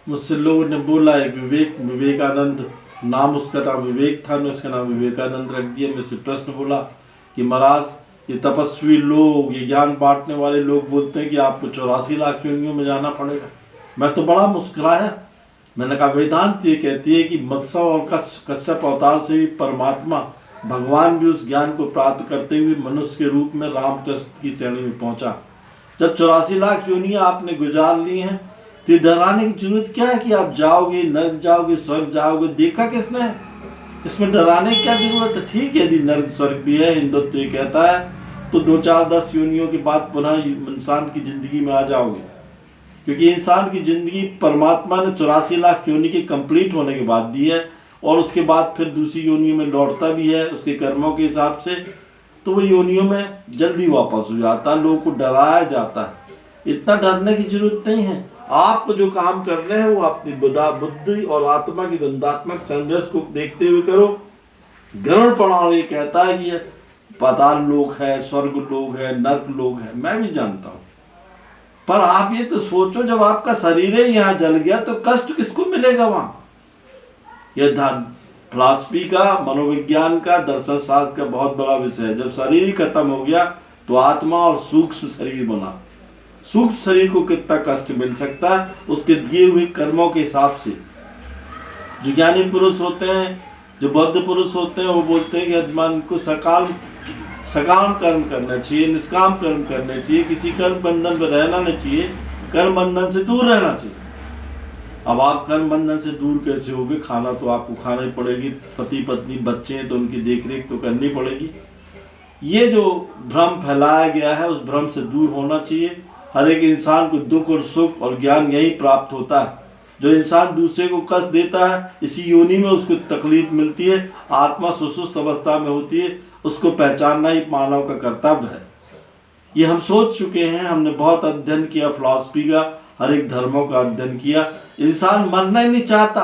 मुझसे लोगों ने बोला है विवेकानंद, नाम उसका नाम विवेक था, मैं उसका नाम विवेकानंद रख दिया। मुझसे प्रश्न बोला कि महाराज ये तपस्वी लोग, ये ज्ञान बांटने वाले लोग बोलते हैं कि आपको 84 लाख योनियों में जाना पड़ेगा। मैं तो बड़ा मुस्कुराया। मैंने कहा वेदांत ये कहती है कि मत्स्य और कश्यप अवतार से भी परमात्मा भगवान भी उस ज्ञान को प्राप्त करते हुए मनुष्य के रूप में रामकृष्ण की श्रेणी में पहुंचा। जब 84 लाख योनियां आपने गुजार ली हैं तो डराने की जरूरत क्या है कि आप जाओगे नर्क जाओगे स्वर्ग जाओगे? देखा किसने? इसमें डराने की क्या जरूरत है? ठीक है, यदि नर्क स्वर्ग भी है, हिंदुत्व ये कहता है, तो 2 4 10 योनियों के बाद पुनः इंसान की जिंदगी में आ जाओगे, क्योंकि इंसान की जिंदगी परमात्मा ने 84 लाख योनि के कंप्लीट होने के बाद दी है, और उसके बाद फिर दूसरी योनियों में लौटता भी है उसके कर्मों के हिसाब से। तो वो योनियों में जल्दी वापस हो जाता है। लोगों को डराया जाता है, इतना डरने की जरूरत नहीं है। आप जो काम कर रहे हैं वो अपनी बुद्धि और आत्मा की द्वंद्वात्मक संघर्ष को देखते हुए करो। गरुड़ पुराण ये कहता है कि पाताल लोक है, स्वर्ग लोक है, नर्क लोक है, मैं भी जानता हूँ। पर आप ये तो सोचो, जब आपका शरीर ही यहाँ जल गया तो कष्ट किसको मिलेगा वहां? यह फिलॉसफी का, मनोविज्ञान का, दर्शन शास्त्र का बहुत बड़ा विषय है। जब शरीर ही खत्म हो गया तो आत्मा और सूक्ष्म शरीर बना। सूक्ष्म शरीर को कितना कष्ट मिल सकता है उसके दिए हुए कर्मों के हिसाब से। जो ज्ञानी पुरुष होते हैं, जो बौद्ध पुरुष होते हैं, वो बोलते हैं कि आत्मा को सकाम कर्म करना चाहिए, निष्काम कर्म करना चाहिए, किसी कर्म बंधन में रहना नहीं चाहिए, कर्म बंधन से दूर रहना चाहिए। अब आप कर्म बंधन से दूर कैसे होगे? खाना तो आपको खाना ही पड़ेगी, पति पत्नी बच्चे हैं तो उनकी देखरेख तो करनी पड़ेगी। ये जो भ्रम फैलाया गया है उस भ्रम से दूर होना चाहिए। हर एक इंसान को दुख और सुख और ज्ञान यही प्राप्त होता है। जो इंसान दूसरे को कष्ट देता है, इसी योनि में उसको तकलीफ मिलती है, आत्मा सुसुप्त अवस्था में होती है, उसको पहचानना ही मानव का कर्तव्य है। ये हम सोच चुके हैं, हमने बहुत अध्ययन किया फिलॉसफी का, हर एक धर्मों का अध्ययन किया। इंसान मरना ही नहीं चाहता।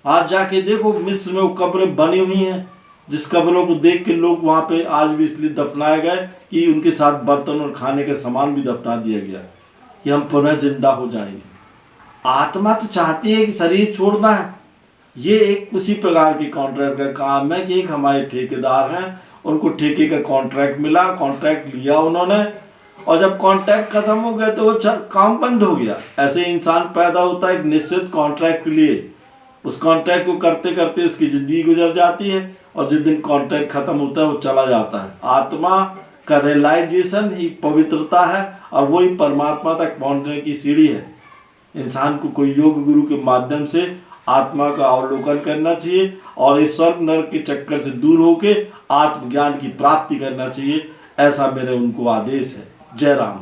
आज जाके देखो मिस्र में वो कब्रें बनी हुई हैं, जिस कब्रों को देख के लोग वहां पे आज भी इसलिए दफनाए गए कि उनके साथ बर्तन और खाने के सामान भी दफना दिया गया कि हम पुनः जिंदा हो जाएंगे। आत्मा तो चाहती है कि शरीर छोड़ना है। ये एक उसी प्रकार की कॉन्ट्रैक्ट का काम है कि एक हमारे ठेकेदार हैं, उनको ठेके का कॉन्ट्रैक्ट मिला, कॉन्ट्रैक्ट लिया उन्होंने, और जब कॉन्ट्रैक्ट खत्म हो गया तो वो काम बंद हो गया। ऐसे इंसान पैदा होता है एक निश्चित कॉन्ट्रैक्ट के लिए, उस कॉन्ट्रैक्ट को करते करते उसकी जिंदगी गुजर जाती है, और जिस दिन कॉन्ट्रैक्ट खत्म होता है वो चला जाता है। आत्मा का रियलाइजेशन ही पवित्रता है, और वही परमात्मा तक पहुंचने की सीढ़ी है। इंसान को कोई योग गुरु के माध्यम से आत्मा का अवलोकन करना चाहिए, और इस स्वर्ग नरक के चक्कर से दूर होकर आत्मज्ञान की प्राप्ति करना चाहिए। ऐसा मेरे उनको आदेश है। जय राम।